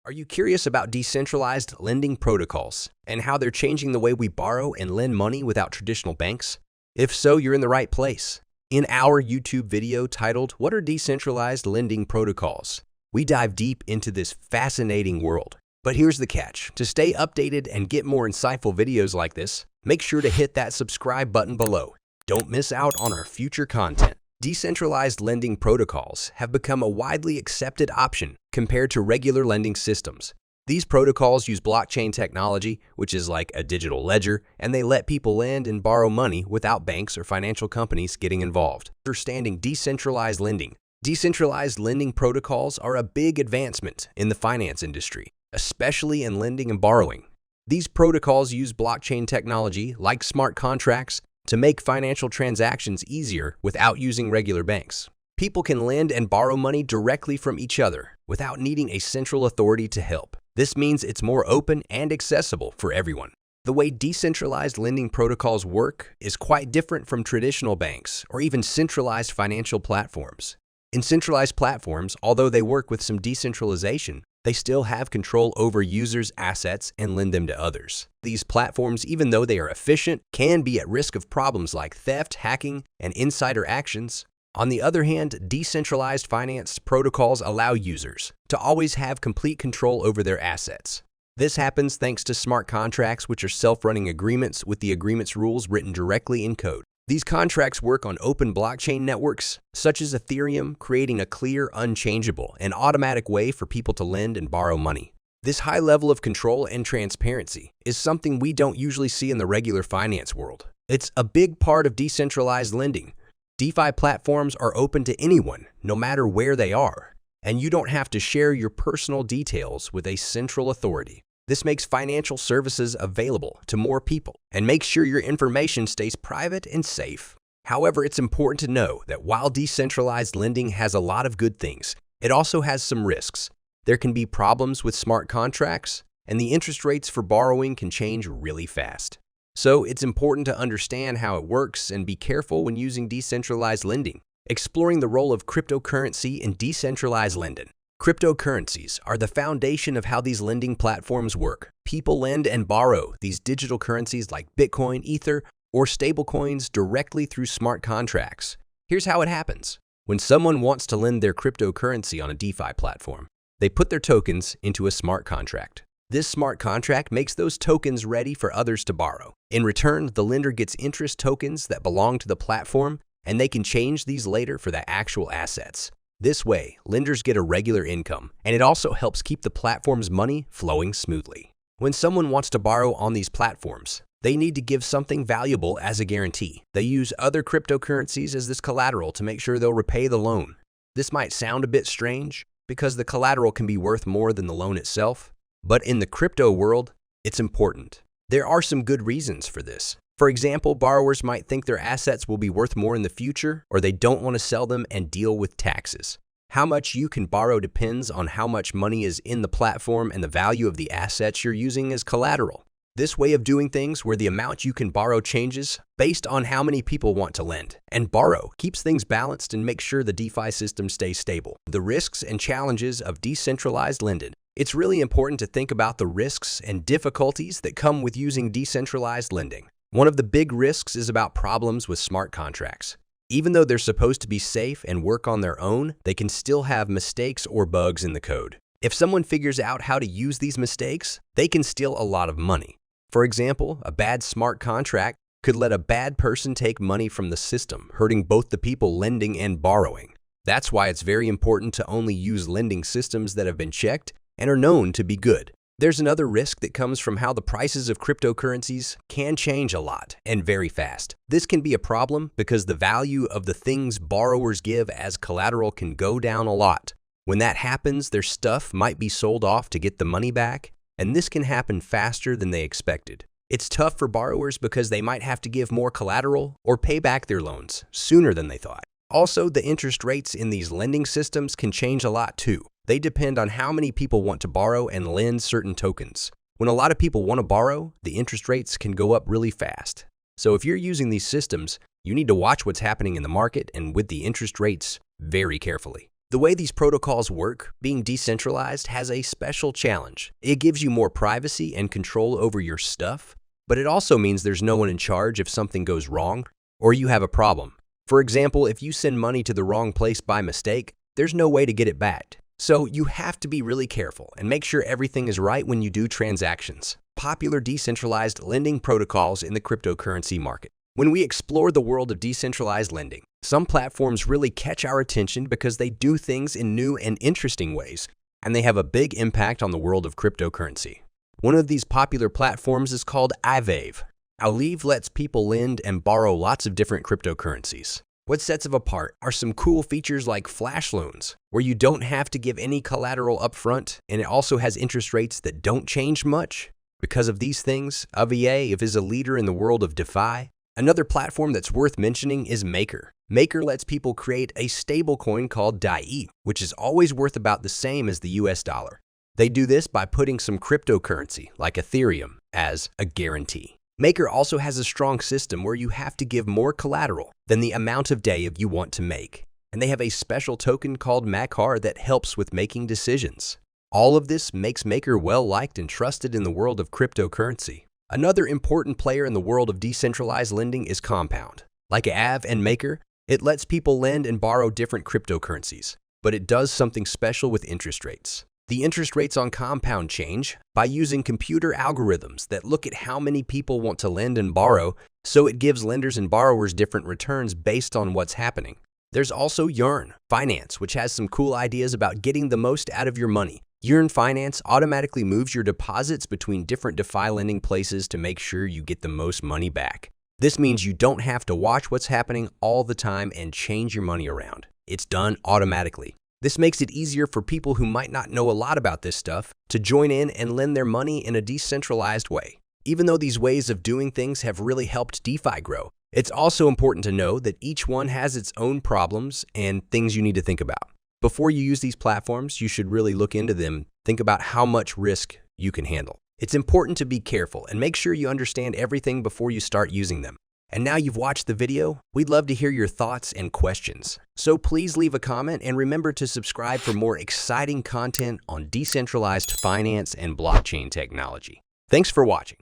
Are you curious about decentralized lending protocols and how they're changing the way we borrow and lend money without traditional banks? If so, you're in the right place. In our YouTube video titled, "What are Decentralized Lending Protocols?" we dive deep into this fascinating world. But here's the catch. To stay updated and get more insightful videos like this, make sure to hit that subscribe button below. Don't miss out on our future content. Decentralized lending protocols have become a widely accepted option compared to regular lending systems. These protocols use blockchain technology, which is like a digital ledger, and they let people lend and borrow money without banks or financial companies getting involved. Understanding decentralized lending. Decentralized lending protocols are a big advancement in the finance industry, especially in lending and borrowing. These protocols use blockchain technology, like smart contracts, to make financial transactions easier without using regular banks. People can lend and borrow money directly from each other without needing a central authority to help. This means it's more open and accessible for everyone. The way decentralized lending protocols work is quite different from traditional banks or even centralized financial platforms. In centralized platforms, although they work with some decentralization, they still have control over users' assets and lend them to others. These platforms, even though they are efficient, can be at risk of problems like theft, hacking, and insider actions. On the other hand, decentralized finance protocols allow users to always have complete control over their assets. This happens thanks to smart contracts, which are self-running agreements with the agreement's rules written directly in code. These contracts work on open blockchain networks, such as Ethereum, creating a clear, unchangeable, and automatic way for people to lend and borrow money. This high level of control and transparency is something we don't usually see in the regular finance world. It's a big part of decentralized lending. DeFi platforms are open to anyone, no matter where they are, and you don't have to share your personal details with a central authority. This makes financial services available to more people and makes sure your information stays private and safe. However, it's important to know that while decentralized lending has a lot of good things, it also has some risks. There can be problems with smart contracts, and the interest rates for borrowing can change really fast. So it's important to understand how it works and be careful when using decentralized lending. Exploring the role of cryptocurrency in decentralized lending. Cryptocurrencies are the foundation of how these lending platforms work. People lend and borrow these digital currencies like Bitcoin, Ether, or stablecoins directly through smart contracts. Here's how it happens. When someone wants to lend their cryptocurrency on a DeFi platform, they put their tokens into a smart contract. This smart contract makes those tokens ready for others to borrow. In return, the lender gets interest tokens that belong to the platform, and they can change these later for the actual assets. This way, lenders get a regular income, and it also helps keep the platform's money flowing smoothly. When someone wants to borrow on these platforms, they need to give something valuable as a guarantee. They use other cryptocurrencies as this collateral to make sure they'll repay the loan. This might sound a bit strange because the collateral can be worth more than the loan itself, but in the crypto world, it's important. There are some good reasons for this. For example, borrowers might think their assets will be worth more in the future, or they don't want to sell them and deal with taxes. How much you can borrow depends on how much money is in the platform and the value of the assets you're using as collateral. This way of doing things, where the amount you can borrow changes based on how many people want to lend and borrow, keeps things balanced and makes sure the DeFi system stays stable. The risks and challenges of decentralized lending. It's really important to think about the risks and difficulties that come with using decentralized lending. One of the big risks is about problems with smart contracts. Even though they're supposed to be safe and work on their own, they can still have mistakes or bugs in the code. If someone figures out how to use these mistakes, they can steal a lot of money. For example, a bad smart contract could let a bad person take money from the system, hurting both the people lending and borrowing. That's why it's very important to only use lending systems that have been checked and are known to be good. There's another risk that comes from how the prices of cryptocurrencies can change a lot and very fast. This can be a problem because the value of the things borrowers give as collateral can go down a lot. When that happens, their stuff might be sold off to get the money back, and this can happen faster than they expected. It's tough for borrowers because they might have to give more collateral or pay back their loans sooner than they thought. Also, the interest rates in these lending systems can change a lot too. They depend on how many people want to borrow and lend certain tokens. When a lot of people want to borrow, the interest rates can go up really fast. So if you're using these systems, you need to watch what's happening in the market and with the interest rates very carefully. The way these protocols work, being decentralized, has a special challenge. It gives you more privacy and control over your stuff, but it also means there's no one in charge if something goes wrong or you have a problem. For example, if you send money to the wrong place by mistake, there's no way to get it back. So you have to be really careful and make sure everything is right when you do transactions. Popular decentralized lending protocols in the cryptocurrency market. When we explore the world of decentralized lending, some platforms really catch our attention because they do things in new and interesting ways, and they have a big impact on the world of cryptocurrency. One of these popular platforms is called Aave. Aave lets people lend and borrow lots of different cryptocurrencies. What sets it apart are some cool features like flash loans, where you don't have to give any collateral upfront, and it also has interest rates that don't change much. Because of these things, Aave is a leader in the world of DeFi. Another platform that's worth mentioning is Maker. Maker lets people create a stablecoin called DAI, which is always worth about the same as the US dollar. They do this by putting some cryptocurrency, like Ethereum, as a guarantee. Maker also has a strong system where you have to give more collateral than the amount of DAI you want to make. And they have a special token called Makar that helps with making decisions. All of this makes Maker well-liked and trusted in the world of cryptocurrency. Another important player in the world of decentralized lending is Compound. Like Aave and Maker, it lets people lend and borrow different cryptocurrencies, but it does something special with interest rates. The interest rates on Compound change by using computer algorithms that look at how many people want to lend and borrow, so it gives lenders and borrowers different returns based on what's happening. There's also Yearn Finance, which has some cool ideas about getting the most out of your money. Yearn Finance automatically moves your deposits between different DeFi lending places to make sure you get the most money back. This means you don't have to watch what's happening all the time and change your money around. It's done automatically. This makes it easier for people who might not know a lot about this stuff to join in and lend their money in a decentralized way. Even though these ways of doing things have really helped DeFi grow, it's also important to know that each one has its own problems and things you need to think about. Before you use these platforms, you should really look into them, think about how much risk you can handle. It's important to be careful and make sure you understand everything before you start using them. And now you've watched the video, we'd love to hear your thoughts and questions. So please leave a comment and remember to subscribe for more exciting content on decentralized finance and blockchain technology. Thanks for watching.